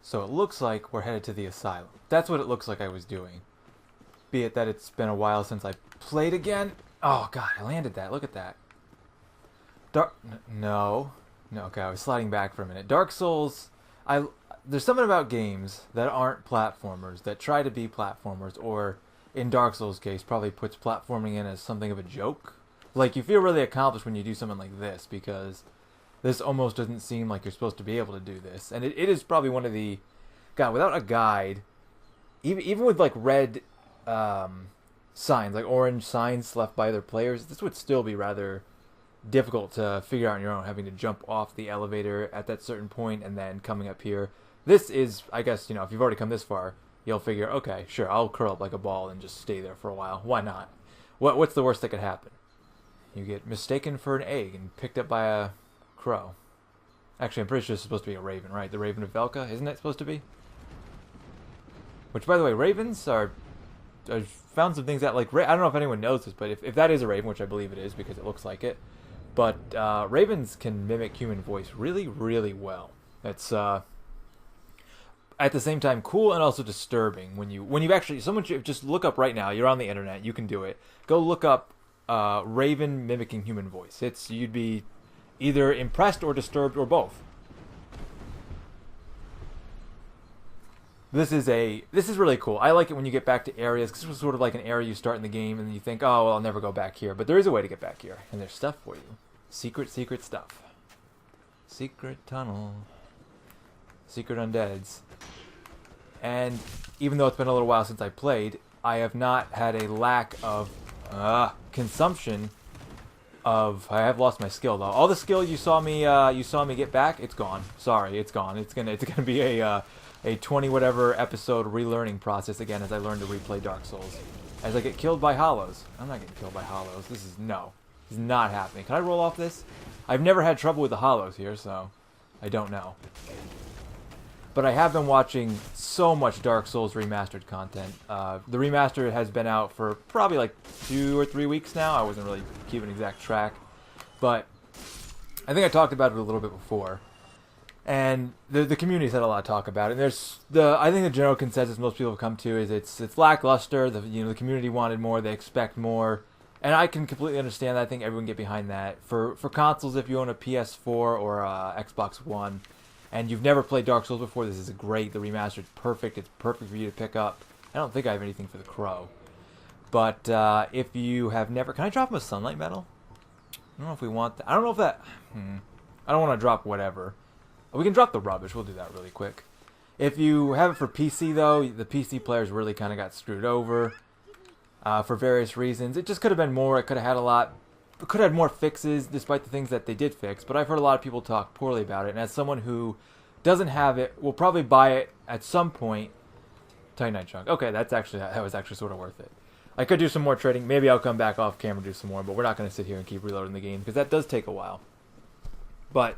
So it looks like we're headed to the asylum. That's what it looks like I was doing. Be it that it's been a while since I played again. Oh god, I landed that. Look at that. No. No, okay, I was sliding back for a minute. Dark Souls, there's something about games that aren't platformers, that try to be platformers, or in Dark Souls' case, probably puts platforming in as something of a joke. Like, you feel really accomplished when you do something like this, because this almost doesn't seem like you're supposed to be able to do this. And it is probably one of the... God, without a guide, even with, like, red signs, like orange signs left by other players, this would still be rather difficult to figure out on your own, having to jump off the elevator at that certain point and then coming up here. This is, I guess, if you've already come this far, you'll figure, okay, sure, I'll curl up like a ball and just stay there for a while. Why not? What's the worst that could happen? You get mistaken for an egg and picked up by a crow. Actually, I'm pretty sure it's supposed to be a raven, right? The Raven of Velka, isn't it supposed to be? Which, by the way, ravens are... I've found some things that, like, I don't know if anyone knows this, but if that is a raven, which I believe it is because it looks like it, but ravens can mimic human voice really, really well. It's at the same time cool and also disturbing when you actually, someone should just look up right now. You're on the internet, you can do it. Go look up raven mimicking human voice. You'd be either impressed or disturbed or both. This is really cool. I like it when you get back to areas, because this was sort of like an area you start in the game and you think, oh, well, I'll never go back here. But there is a way to get back here, and there's stuff for you. Secret stuff. Secret tunnel. Secret undeads. And even though it's been a little while since I played, I have not had a lack of consumption of... I have lost my skill, though. All the skill you saw me get back, it's gone. Sorry, it's gone. It's gonna be a 20-whatever episode relearning process again as I learn to replay Dark Souls. As I get killed by hollows. I'm not getting killed by hollows. This is not happening. Can I roll off this? I've never had trouble with the hollows here, so I don't know. But I have been watching so much Dark Souls remastered content. The remaster has been out for probably like 2 or 3 weeks now. I wasn't really keeping exact track. But I think I talked about it a little bit before. And the community's had a lot of talk about it. And I think the general consensus most people have come to is it's lackluster. The community wanted more. They expect more. And I can completely understand that. I think everyone can get behind that. For consoles, if you own a PS4 or a Xbox One, and you've never played Dark Souls before, this is great. The remastered's perfect. It's perfect for you to pick up. I don't think I have anything for the crow. But if you have never... Can I drop him a sunlight medal? I don't know if we want that. I don't know if that... I don't want to drop whatever. We can drop the rubbish. We'll do that really quick. If you have it for PC, though, the PC players really kind of got screwed over for various reasons. It just could have been more. It could have had a lot... It could have had more fixes, despite the things that they did fix. But I've heard a lot of people talk poorly about it. And as someone who doesn't have it, will probably buy it at some point. Titanite chunk. Okay, that was actually sort of worth it. I could do some more trading. Maybe I'll come back off camera and do some more. But we're not going to sit here and keep reloading the game, because that does take a while. But...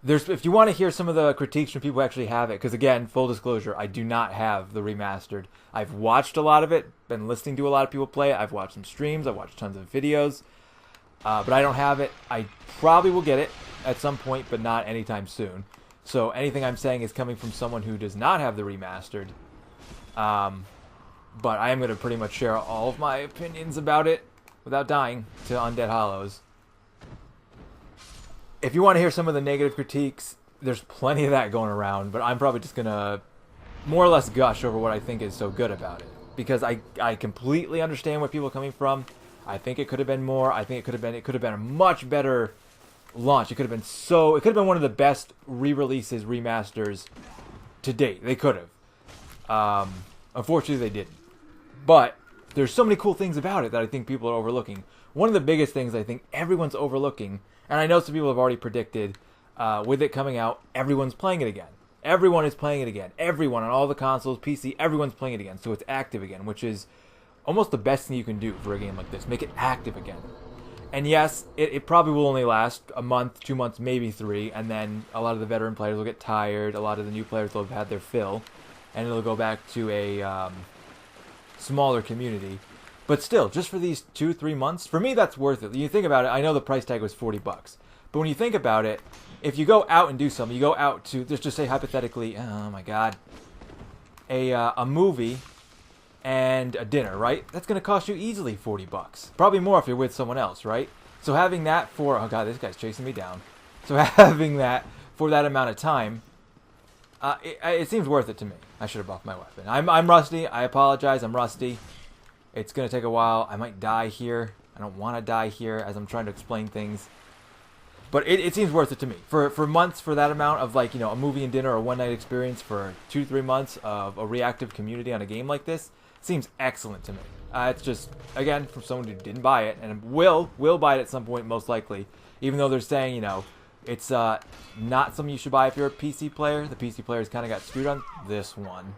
if you want to hear some of the critiques from people who actually have it, because again, full disclosure, I do not have the remastered. I've watched a lot of it, been listening to a lot of people play it. I've watched some streams, I've watched tons of videos, but I don't have it. I probably will get it at some point, but not anytime soon. So anything I'm saying is coming from someone who does not have the remastered. But I am going to pretty much share all of my opinions about it without dying to Undead Hollows. If you want to hear some of the negative critiques, there's plenty of that going around, but I'm probably just going to more or less gush over what I think is so good about it. Because I completely understand where people are coming from. I think it could have been more. I think it could have been a much better launch. It could have been one of the best re-releases, remasters to date. They could have. Unfortunately, they didn't. But there's so many cool things about it that I think people are overlooking. One of the biggest things I think everyone's overlooking, and I know some people have already predicted, with it coming out, everyone's playing it again. Everyone is playing it again. Everyone on all the consoles, PC, everyone's playing it again. So it's active again, which is almost the best thing you can do for a game like this. Make it active again. And yes, it probably will only last a month, 2 months, maybe 3, and then a lot of the veteran players will get tired. A lot of the new players will have had their fill, and it'll go back to a smaller community. But still, just for these 2-3 months, for me, that's worth it. You think about it, I know the price tag was $40, But when you think about it, if you go out and do something, you go out to, just say hypothetically, oh my god, a movie and a dinner, right? That's going to cost you easily $40. Probably more if you're with someone else, right? So having that for, oh god, this guy's chasing me down. So having that for that amount of time, it seems worth it to me. I should have buffed my weapon. I'm rusty. I apologize. I'm rusty. It's going to take a while. I might die here. I don't want to die here as I'm trying to explain things. But it seems worth it to me. For months, for that amount of, like, you know, a movie and dinner or one-night experience for 2-3 months of a reactive community on a game like this, seems excellent to me. It's just, again, from someone who didn't buy it, and will buy it at some point, most likely. Even though they're saying, you know, it's not something you should buy if you're a PC player. The PC players kind of got screwed on this one.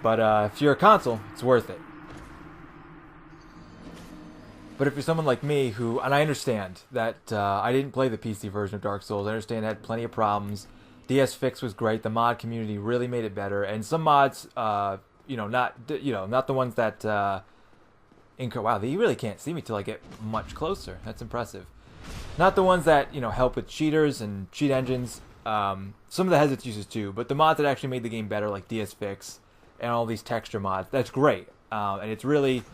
But if you're a console, it's worth it. But if you're someone like me who, and I understand that I didn't play the PC version of Dark Souls. I understand it had plenty of problems. DS Fix was great. The mod community really made it better. And some mods, you know, not the ones that, wow, you really can't see me till I get much closer. That's impressive. Not the ones that, you know, help with cheaters and cheat engines. Some of the headsets uses too, but the mods that actually made the game better, like DS Fix and all these texture mods, that's great. And it's really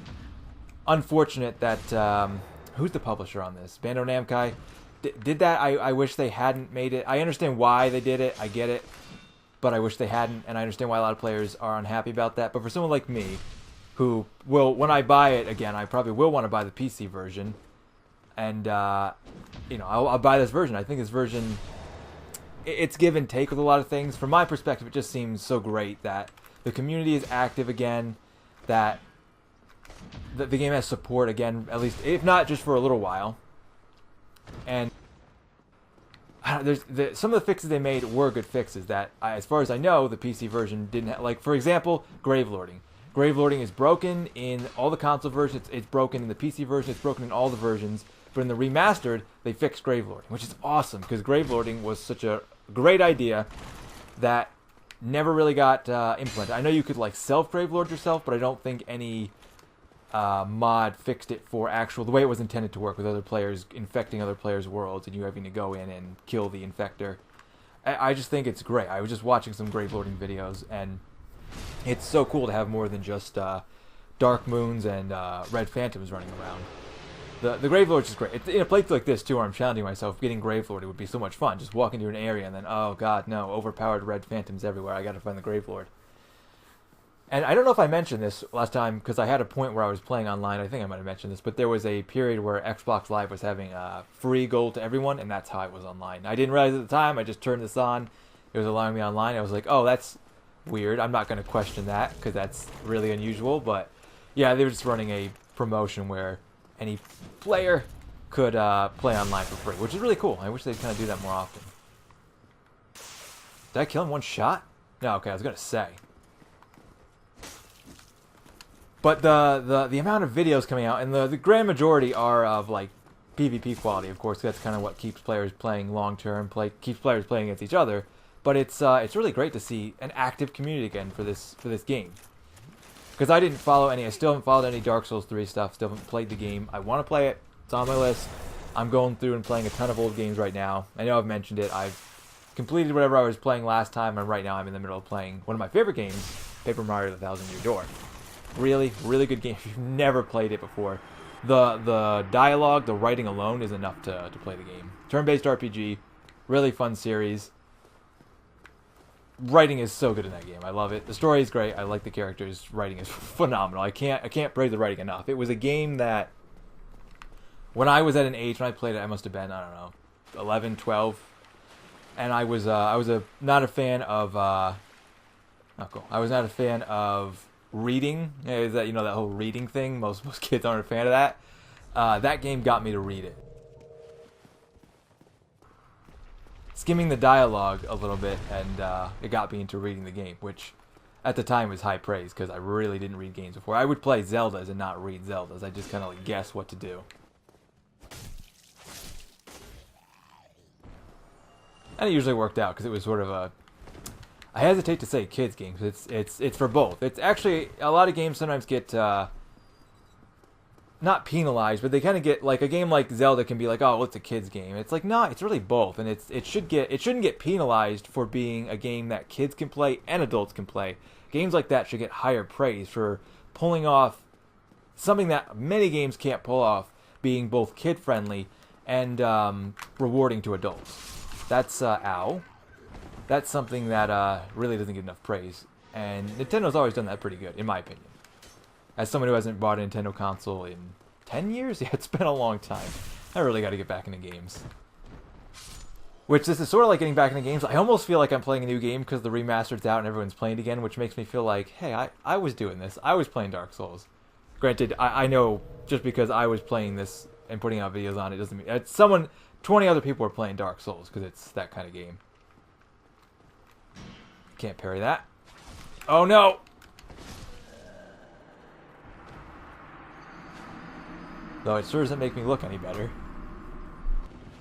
unfortunate that who's the publisher on this? Bandai Namco did that. I wish they hadn't made it. I understand why they did it. I get it, but I wish they hadn't, and I understand why a lot of players are unhappy about that. But for someone like me, who will, when I buy it again, I probably will want to buy the PC version, and you know, I'll buy this version. I think this version, it's give and take with a lot of things. From my perspective, it just seems so great that the community is active again, that the game has support again, at least, if not just for a little while. And some of the fixes they made were good fixes that, as far as I know, the PC version didn't have. Like, for example, grave lording. Grave lording is broken in all the console versions. It's broken in the PC version. It's broken in all the versions. But in the remastered, they fixed grave lording, which is awesome, because grave lording was such a great idea that never really got implemented. I know you could, like, self-grave lord yourself, but I don't think any mod fixed it for the way it was intended to work, with other players infecting other players' worlds and you having to go in and kill the infector. I just think it's great. I was just watching some grave lording videos, and it's so cool to have more than just Dark Moons and Red Phantoms running around. The Grave Lord is great. It's in a place like this, too, where I'm challenging myself. Getting Grave Lord, it would be so much fun. Just walk into an area and then, oh god, no, overpowered Red Phantoms everywhere. I gotta find the Grave Lord. And I don't know if I mentioned this last time, because I had a point where I was playing online. I think I might have mentioned this, but there was a period where Xbox Live was having free gold to everyone, and that's how I was online. I didn't realize at the time. I just turned this on. It was allowing me online. I was like, oh, that's weird. I'm not going to question that, because that's really unusual. But yeah, they were just running a promotion where any player could play online for free, which is really cool. I wish they'd kind of do that more often. Did I kill him one shot? No, okay, I was going to say. But the amount of videos coming out, and the grand majority are of, like, PvP quality, of course. That's kind of what keeps players playing long-term, keeps players playing against each other. But it's really great to see an active community again for this game. Because I didn't follow any, I still haven't followed any Dark Souls 3 stuff, still haven't played the game. I want to play it, it's on my list. I'm going through and playing a ton of old games right now. I know I've mentioned it, I've completed whatever I was playing last time, and right now I'm in the middle of playing one of my favorite games, Paper Mario: The Thousand Year Door. Really, really good game if you've never played it before. The dialogue, the writing alone is enough to play the game. Turn-based RPG, really fun series. Writing is so good in that game. I love it. The story is great. I like the characters. Writing is phenomenal. I can't praise the writing enough. It was a game that, when I was at an age when I played it, I must have been, I don't know, 11, 12, and I was not a fan of I was not a fan of reading. Is that, you know, that whole reading thing? Most kids aren't a fan of that. That game got me to read it. Skimming the dialogue a little bit, and it got me into reading the game, which at the time was high praise, because I really didn't read games before. I would play Zeldas and not read Zeldas. I just kind of like guess what to do. And it usually worked out, because it was sort of a, I hesitate to say kids game, because it's for both. It's actually, a lot of games sometimes get not penalized, but they kind of get like a game like Zelda can be like, oh, well, it's a kids game. It's like, no, it's really both, and it shouldn't get penalized for being a game that kids can play and adults can play. Games like that should get higher praise for pulling off something that many games can't pull off, being both kid friendly and rewarding to adults. That's ow. That's something that really doesn't get enough praise, and Nintendo's always done that pretty good, in my opinion. As someone who hasn't bought a Nintendo console in 10 years? Yeah, it's been a long time. I really got to get back into games. Which, this is sort of like getting back into games. I almost feel like I'm playing a new game because the remastered's out and everyone's playing it again, which makes me feel like, hey, I was doing this. I was playing Dark Souls. Granted, I know just because I was playing this and putting out videos on it doesn't mean... 20 other people are playing Dark Souls because it's that kind of game. Can't parry that. Oh, no! Though it sure doesn't make me look any better.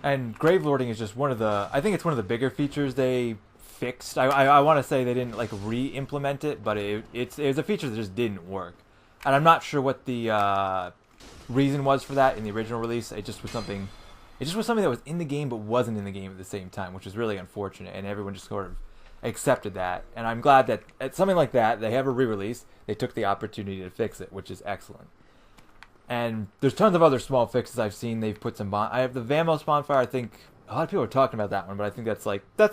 And grave lording is just one of the... I think it's one of the bigger features they fixed. I want to say they didn't like re-implement it, but it was a feature that just didn't work. And I'm not sure what the reason was for that in the original release. It just was something that was in the game but wasn't in the game at the same time, which is really unfortunate. And everyone just sort of accepted that. And I'm glad that at something like that, they have a re-release. They took the opportunity to fix it, which is excellent. And there's tons of other small fixes I've seen. They've put some... I have the Vamos bonfire. I think a lot of people are talking about that one, but I think that's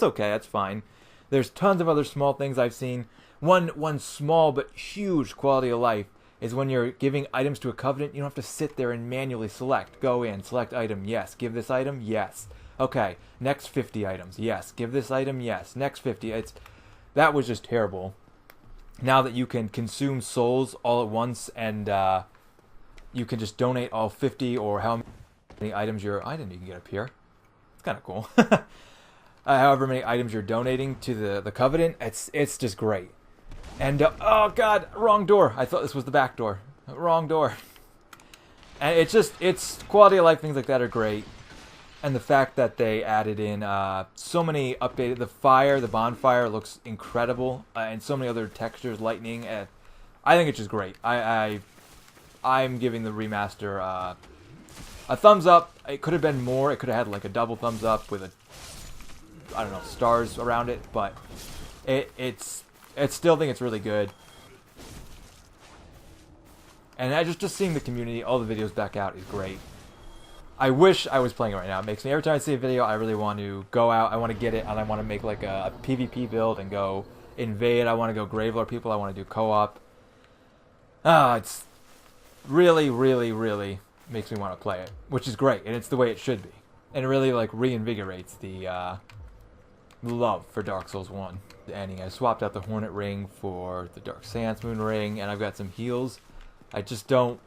okay. That's fine. There's tons of other small things I've seen. One small but huge quality of life is when you're giving items to a covenant, you don't have to sit there and manually select. Go in, select item, yes. Give this item, yes. Okay, next 50 items, yes. Give this item, yes. Next 50. That was just terrible. Now that you can consume souls all at once and... you can just donate all 50 or how many items you're... I didn't even get up here. It's kind of cool. However many items you're donating to the Covenant, it's just great. And, oh god, wrong door. I thought this was the back door. Wrong door. And it's quality of life things like that are great. And the fact that they added in so many updated... The bonfire looks incredible. And so many other textures, lightning. I think it's just great. I'm giving the remaster a thumbs up. It could have been more. It could have had like a double thumbs up with stars around it. But I still think it's really good. And just seeing the community, all the videos back out is great. I wish I was playing it right now. It makes me, every time I see a video, I really want to go out. I want to get it, and I want to make like a PvP build and go invade. I want to go Gravelord people. I want to do co-op. It's... really, really, really makes me want to play it, which is great, and it's the way it should be. And it really like reinvigorates the love for Dark Souls 1. The ending. I swapped out the Hornet Ring for the Dark Sandsmoon Ring, and I've got some heals. I just don't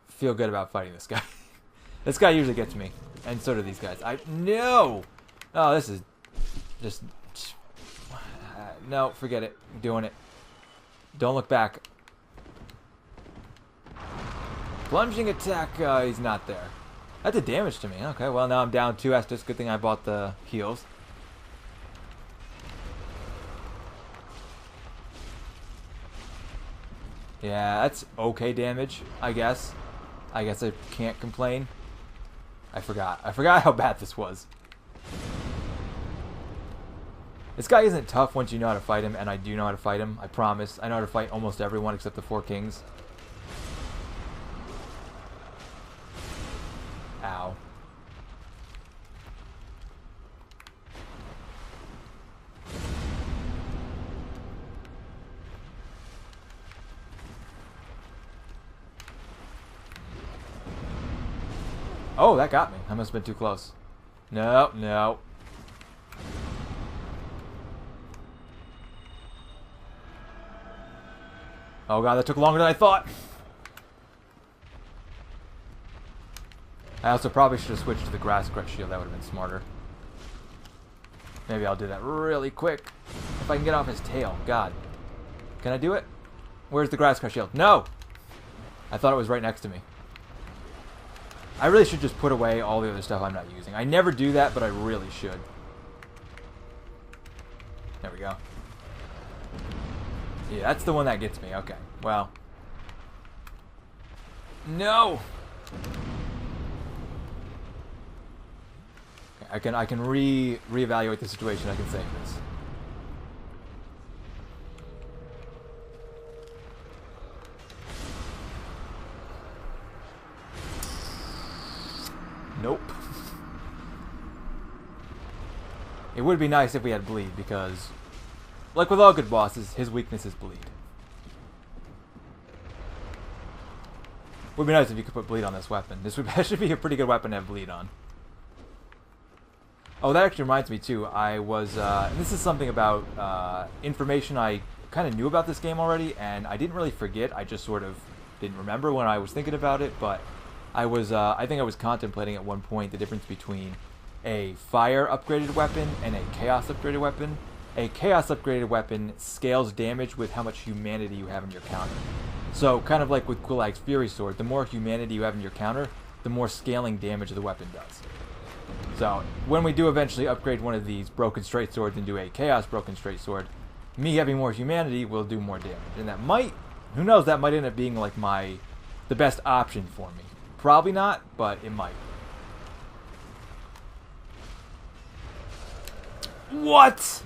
feel good about fighting this guy. This guy usually gets me, and so do these guys. No! Oh, this is just... no, forget it. I'm doing it. Don't look back. Plunging attack, he's not there. That did damage to me. Okay, well now I'm down 2 Estus. Good thing I bought the heals. Yeah, that's okay damage, I guess. I guess I can't complain. I forgot how bad this was. This guy isn't tough once you know how to fight him, and I do know how to fight him. I promise. I know how to fight almost everyone except the 4 kings. Ow. Oh, that got me. I must have been too close. No, no. Oh god, that took longer than I thought. I also probably should have switched to the Grass Crest Shield. That would have been smarter. Maybe I'll do that really quick. If I can get off his tail. God. Can I do it? Where's the Grass Crest Shield? No! I thought it was right next to me. I really should just put away all the other stuff I'm not using. I never do that, but I really should. There we go. Yeah, that's the one that gets me. Okay. Well. No! Okay, I can reevaluate the situation. I can save this. Nope. It would be nice if we had bleed, because, like with all good bosses, his weakness is bleed. Would be nice if you could put bleed on this weapon. That should be a pretty good weapon to have bleed on. Oh, that actually reminds me too. I was, and this is something about information I kind of knew about this game already, and I didn't really forget. I just sort of didn't remember when I was thinking about it. But I was, I think I was contemplating at one point the difference between a fire upgraded weapon and a chaos upgraded weapon. A chaos upgraded weapon scales damage with how much humanity you have in your counter. So, kind of like with Kulag's Fury Sword, the more humanity you have in your counter, the more scaling damage the weapon does. So, when we do eventually upgrade one of these Broken Straight Swords into a Chaos Broken Straight Sword, me having more humanity will do more damage. And that might, who knows, that might end up being like the best option for me. Probably not, but it might. What?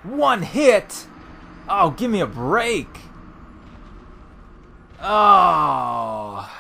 One hit? Oh, give me a break. Oh.